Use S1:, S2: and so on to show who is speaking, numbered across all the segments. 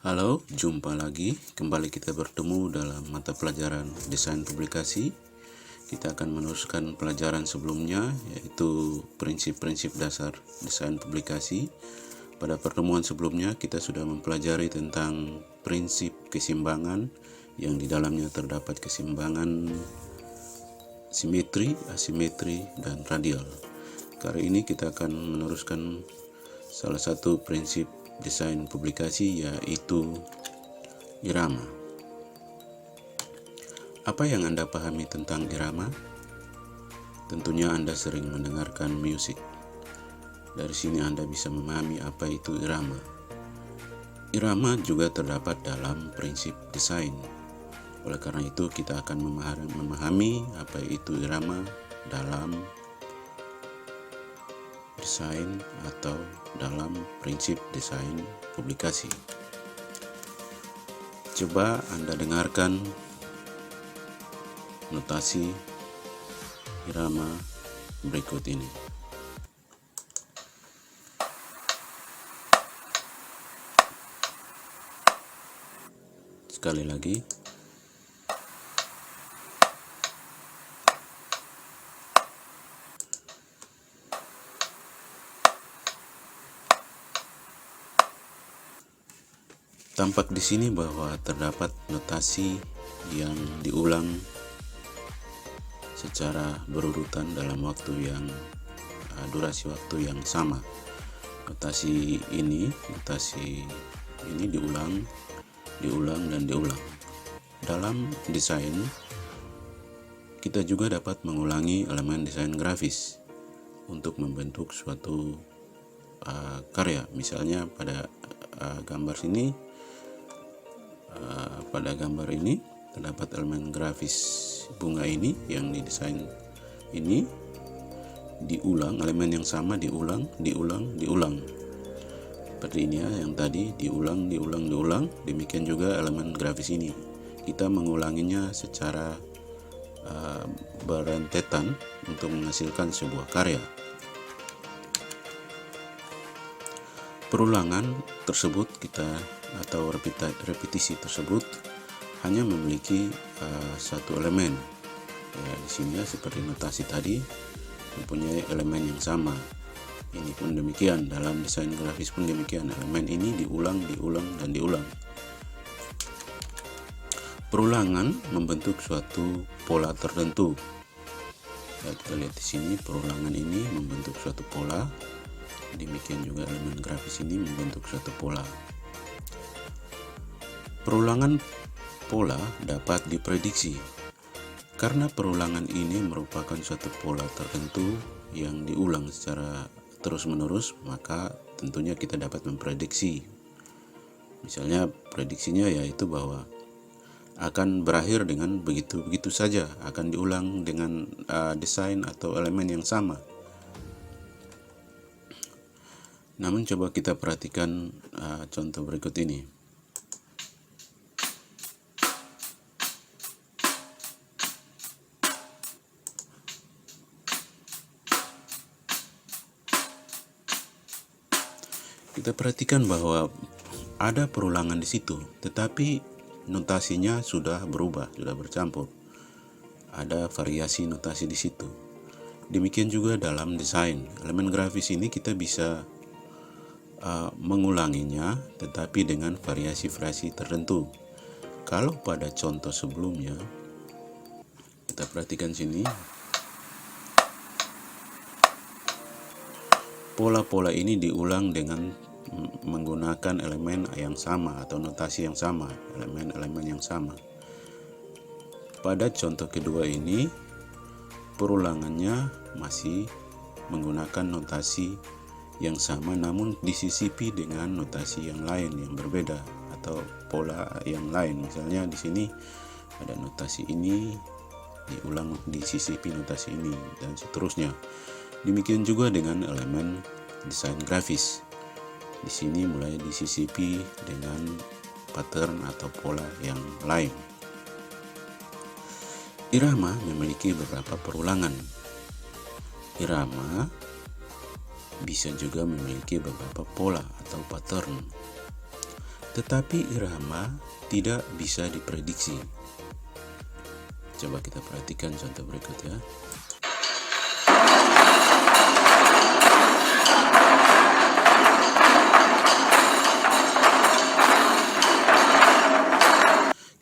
S1: Halo, jumpa lagi. Kembali kita bertemu dalam mata pelajaran desain publikasi. Kita akan meneruskan pelajaran sebelumnya, yaitu prinsip-prinsip dasar desain publikasi. Pada pertemuan sebelumnya, kita sudah mempelajari tentang prinsip keseimbangan, yang di dalamnya terdapat keseimbangan simetri, asimetri, dan radial. Kali ini kita akan meneruskan salah satu prinsip desain publikasi, yaitu irama. Apa yang Anda pahami tentang irama? Tentunya Anda sering mendengarkan musik. Dari sini Anda bisa memahami apa itu irama. Irama juga terdapat dalam prinsip desain. Oleh karena itu, kita akan memahami apa itu irama dalam desain atau dalam prinsip desain publikasi. Coba Anda dengarkan notasi irama berikut ini. Sekali lagi. Tampak di sini bahwa terdapat notasi yang diulang secara berurutan dalam durasi waktu yang sama. Notasi ini diulang, dan diulang. Dalam desain, kita juga dapat mengulangi elemen desain grafis untuk membentuk suatu karya. Misalnya pada gambar ini terdapat elemen grafis bunga ini yang didesain ini diulang, elemen yang sama diulang. Seperti ini ya, yang tadi diulang. Demikian juga elemen grafis ini. Kita mengulanginya secara berentetan untuk menghasilkan sebuah karya. Perulangan tersebut atau repetisi tersebut hanya memiliki satu elemen. Ya, di sini ya, seperti notasi tadi mempunyai elemen yang sama. Ini pun demikian, dalam desain grafis pun demikian. Elemen ini diulang. Perulangan membentuk suatu pola tertentu. Ya, kita lihat di sini perulangan ini membentuk suatu pola. Demikian juga elemen grafis ini membentuk suatu pola. Perulangan pola dapat diprediksi. Karena perulangan ini merupakan suatu pola tertentu yang diulang secara terus-menerus, maka tentunya kita dapat memprediksi. Misalnya prediksinya yaitu bahwa akan berakhir dengan begitu saja, akan diulang dengan desain atau elemen yang sama. Namun coba kita perhatikan contoh berikut ini. Kita perhatikan bahwa ada perulangan di situ, tetapi notasinya sudah berubah, sudah bercampur. Ada variasi notasi di situ. Demikian juga dalam desain. Elemen grafis ini kita bisa mengulanginya, tetapi dengan variasi-variasi tertentu. Kalau pada contoh sebelumnya, kita perhatikan sini, pola-pola ini diulang dengan menggunakan elemen yang sama atau notasi yang sama, elemen-elemen yang sama. Pada contoh kedua ini, perulangannya masih menggunakan notasi yang sama, namun disisipi dengan notasi yang lain yang berbeda atau pola yang lain. Misalnya di sini ada notasi ini diulang, disisipi notasi ini, dan seterusnya. Demikian juga dengan elemen desain grafis. Di sini mulai disisipi dengan pattern atau pola yang lain. Irama memiliki beberapa perulangan. Irama bisa juga memiliki beberapa pola atau pattern. Tetapi irama tidak bisa diprediksi. Coba kita perhatikan contoh berikut ya.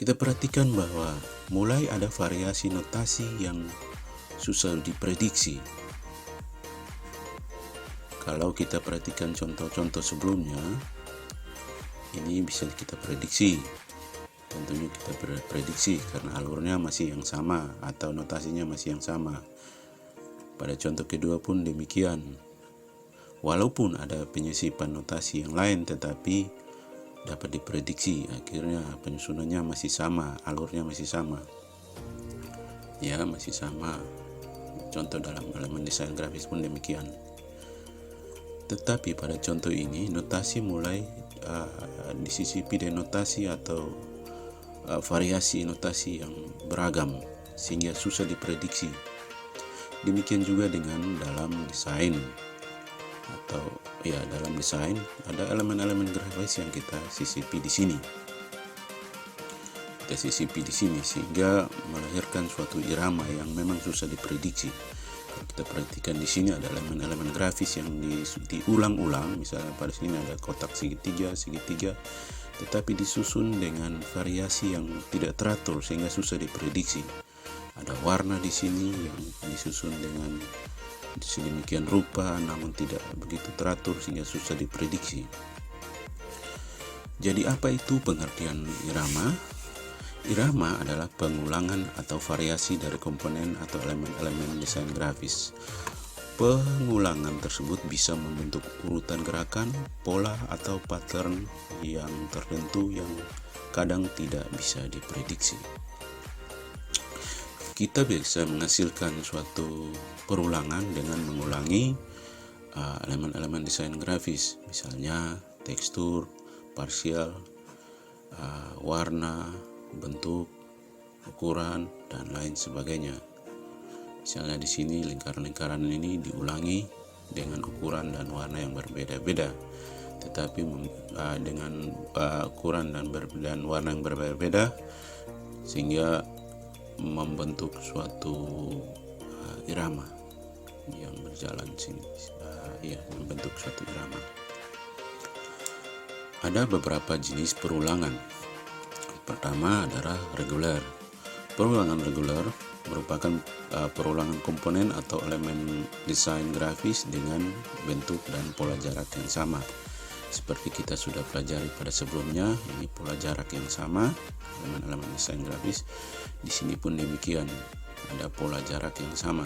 S1: Kita perhatikan bahwa mulai ada variasi notasi yang susah diprediksi. Kalau kita perhatikan contoh-contoh sebelumnya, ini bisa kita prediksi. Tentunya kita prediksi karena alurnya masih yang sama atau notasinya masih yang sama. Pada contoh kedua pun demikian. Walaupun ada penyisipan notasi yang lain, tetapi dapat diprediksi, akhirnya penyusunannya masih sama, alurnya masih sama. Ya, masih sama. Contoh dalam elemen desain grafis pun demikian. Tetapi pada contoh ini, notasi mulai disisipi dengan notasi atau variasi notasi yang beragam, sehingga susah diprediksi. Demikian juga dengan dalam desain. Atau ya, dalam desain ada elemen-elemen grafis yang kita sisipi di sini. Kita sisipi di sini sehingga melahirkan suatu irama yang memang susah diprediksi. Kalau kita perhatikan di sini ada elemen-elemen grafis yang diulang-ulang. Misalnya pada sini ada kotak segitiga, tetapi disusun dengan variasi yang tidak teratur sehingga susah diprediksi. Ada warna di sini yang disusun dengan sedemikian rupa namun tidak begitu teratur sehingga susah diprediksi. Jadi apa itu pengertian irama? Irama adalah pengulangan atau variasi dari komponen atau elemen-elemen desain grafis. Pengulangan tersebut bisa membentuk urutan gerakan, pola atau pattern yang tertentu yang kadang tidak bisa diprediksi. Kita bisa menghasilkan suatu perulangan dengan mengulangi elemen-elemen desain grafis, misalnya tekstur, parsial, warna, bentuk, ukuran, dan lain sebagainya. Misalnya di sini lingkaran-lingkaran ini diulangi dengan ukuran dan warna yang berbeda-beda, tetapi dengan ukuran dan warna yang berbeda-beda sehingga membentuk suatu irama yang berjalan sini, membentuk suatu irama. Ada beberapa jenis perulangan. Pertama adalah reguler. Perulangan reguler merupakan perulangan komponen atau elemen desain grafis dengan bentuk dan pola jarak yang sama. Seperti kita sudah pelajari pada sebelumnya, ini pola jarak yang sama, elemen-elemen desain grafis. Di sini pun demikian, ada pola jarak yang sama.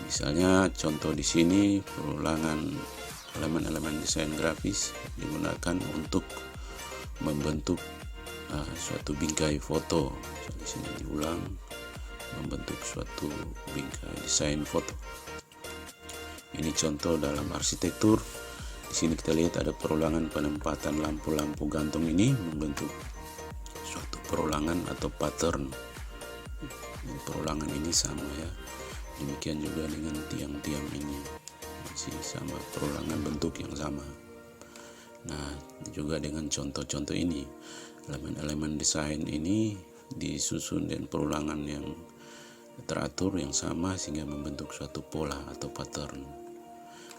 S1: Misalnya contoh di sini perulangan elemen-elemen desain grafis digunakan untuk membentuk suatu bingkai foto. Misalnya di sini diulang membentuk suatu bingkai desain foto. Ini contoh dalam arsitektur. Di sini kita lihat ada perulangan penempatan lampu-lampu gantung ini membentuk suatu perulangan atau pattern. Perulangan ini sama ya. Demikian juga dengan tiang-tiang ini masih sama, perulangan bentuk yang sama. Nah, juga dengan contoh-contoh ini, elemen-elemen desain ini disusun dengan perulangan yang teratur yang sama sehingga membentuk suatu pola atau pattern.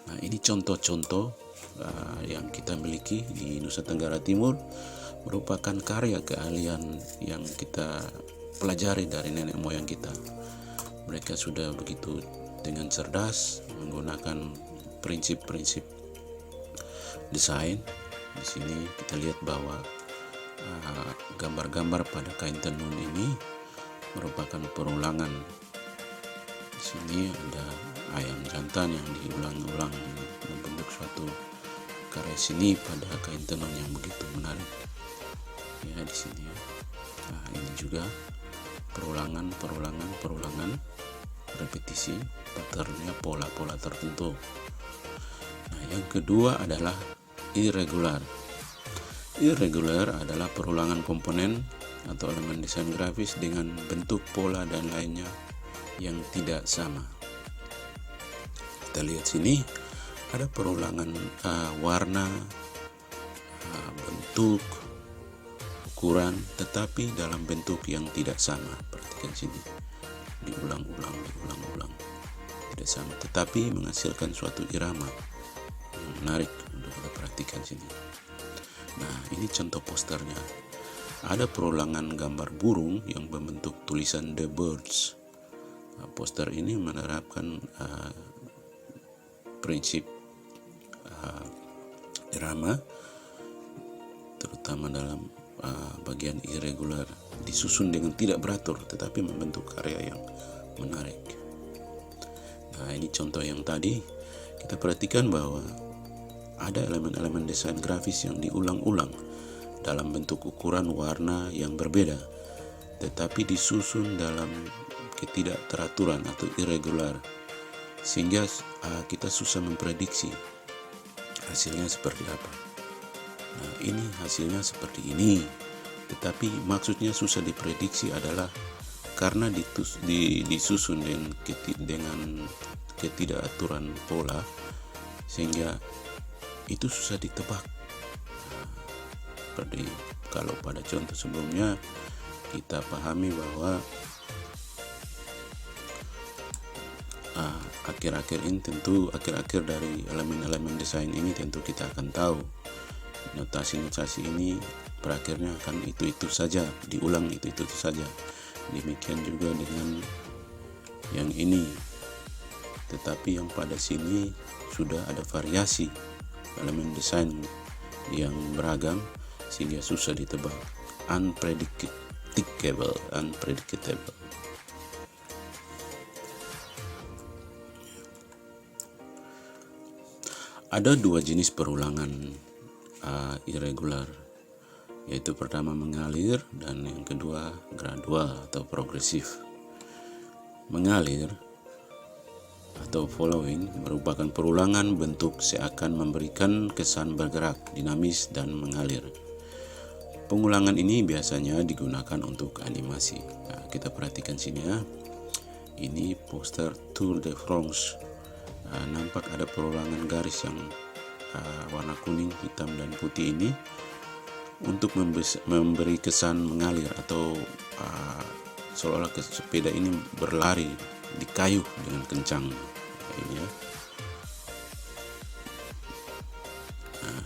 S1: Nah, ini contoh-contoh yang kita miliki di Nusa Tenggara Timur, merupakan karya keahlian yang kita pelajari dari nenek moyang kita. Mereka sudah begitu dengan cerdas menggunakan prinsip-prinsip desain. Di sini kita lihat bahwa gambar-gambar pada kain tenun ini merupakan perulangan. Di sini ada ayam jantan yang diulang-ulang membentuk suatu karya seni pada kain tenun yang begitu menarik. Ya, di sini ya. Nah, ini juga perulangan, repetisi, patternnya, pola-pola tertentu. Nah, yang kedua adalah irregular. Irregular adalah perulangan komponen atau elemen desain grafis dengan bentuk, pola, dan lainnya yang tidak sama. Kita lihat sini ada perulangan warna, bentuk, ukuran, tetapi dalam bentuk yang tidak sama. Perhatikan sini, diulang-ulang, tidak sama, tetapi menghasilkan suatu irama yang menarik untuk kita perhatikan sini. Nah, ini contoh posternya. Ada perulangan gambar burung yang membentuk tulisan The Birds. Nah, poster ini menerapkan prinsip irama, terutama dalam bagian irregular, disusun dengan tidak beratur tetapi membentuk karya yang menarik. Nah, ini contoh yang tadi. Kita perhatikan bahwa ada elemen-elemen desain grafis yang diulang-ulang dalam bentuk, ukuran, warna yang berbeda, tetapi disusun dalam ketidakteraturan atau irregular, sehingga kita susah memprediksi hasilnya seperti apa. Nah, ini hasilnya seperti ini, tetapi maksudnya susah diprediksi adalah karena disusun dengan ketidakaturan pola, sehingga itu susah ditebak. Seperti kalau pada contoh sebelumnya kita pahami bahwa akhir-akhir ini tentu akhir-akhir dari elemen-elemen desain ini tentu kita akan tahu notasi-notasi ini berakhirnya akan itu saja, diulang itu saja. Demikian juga dengan yang ini, tetapi yang pada sini sudah ada variasi elemen desain yang beragam sehingga susah ditebak, unpredictable. Ada dua jenis perulangan irregular, yaitu pertama mengalir dan yang kedua gradual atau progresif. Mengalir atau following merupakan perulangan bentuk seakan memberikan kesan bergerak, dinamis, dan mengalir. Pengulangan ini biasanya digunakan untuk animasi. Nah, kita perhatikan sini ya. Ini poster Tour de France. Nampak ada perulangan garis yang warna kuning, hitam, dan putih ini untuk memberi kesan mengalir atau seolah-olah sepeda ini berlari di kayu dengan kencang. Ini ya. Nah,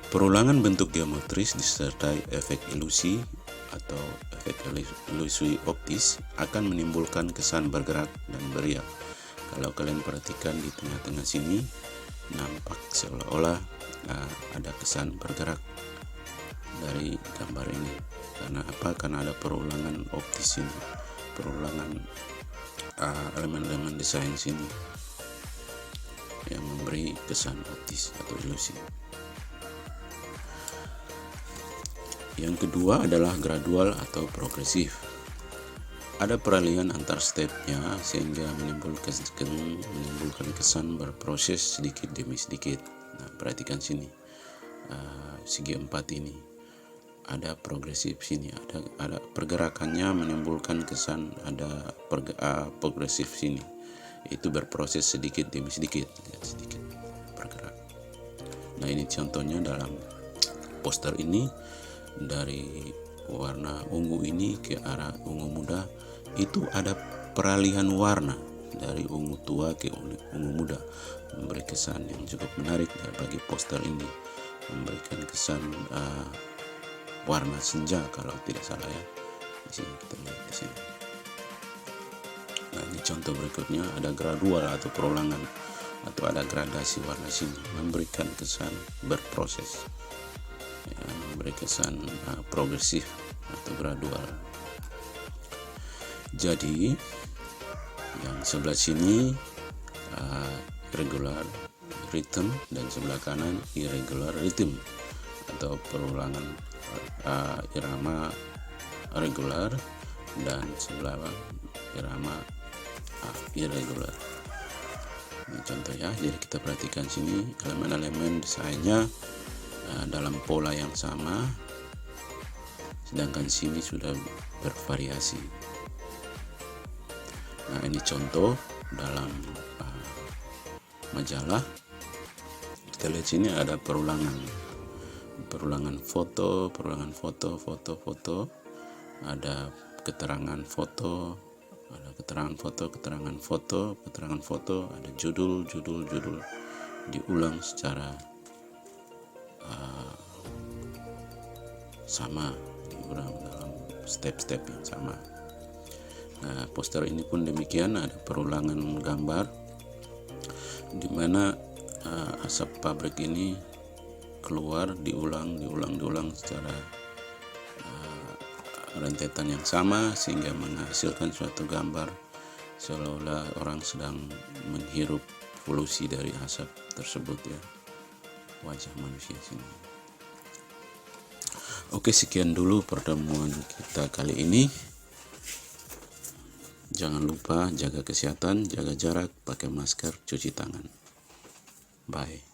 S1: perulangan bentuk geometris disertai efek ilusi atau efek ilusi optis akan menimbulkan kesan bergerak dan beriak. Kalau kalian perhatikan di tengah-tengah sini, nampak seolah-olah ada kesan bergerak dari gambar ini. Karena apa? Karena ada perulangan optis ini, perulangan elemen-elemen desain sini yang memberi kesan optis atau ilusi. Yang kedua adalah gradual atau progresif. Ada peralihan antar stepnya sehingga menimbulkan kesan berproses sedikit demi sedikit. Nah, perhatikan sini, segi 4 ini ada progresif sini, ada pergerakannya menimbulkan kesan ada progresif sini, itu berproses sedikit demi sedikit, sedikit bergerak. Nah, ini contohnya dalam poster ini, dari warna ungu ini ke arah ungu muda, itu ada peralihan warna dari ungu tua ke ungu muda, memberi kesan yang cukup menarik bagi poster ini, memberikan kesan warna senja kalau tidak salah ya. Di sini kita lihat di sini. Nah, ini contoh berikutnya, ada gradual atau perulangan atau ada gradasi warna sini, memberikan kesan berproses, ya, memberi kesan progresif atau gradual. Jadi yang sebelah sini regular rhythm dan sebelah kanan irregular rhythm atau perulangan irama regular, dan sebelah irama irregular. Ini contoh ya. Jadi kita perhatikan sini elemen-elemen desainnya dalam pola yang sama, sedangkan sini sudah bervariasi. Nah, ini contoh dalam majalah. Kita lihat sini ada perulangan perulangan foto, ada keterangan foto, ada judul, diulang secara sama, diulang dalam step-step yang sama. Nah, poster ini pun demikian, ada perulangan gambar di mana asap pabrik ini keluar diulang secara rentetan yang sama, sehingga menghasilkan suatu gambar seolah-olah orang sedang menghirup polusi dari asap tersebut ya, wajah manusia sini. Oke, sekian dulu pertemuan kita kali ini. Jangan lupa jaga kesehatan, jaga jarak, pakai masker, cuci tangan. Bye.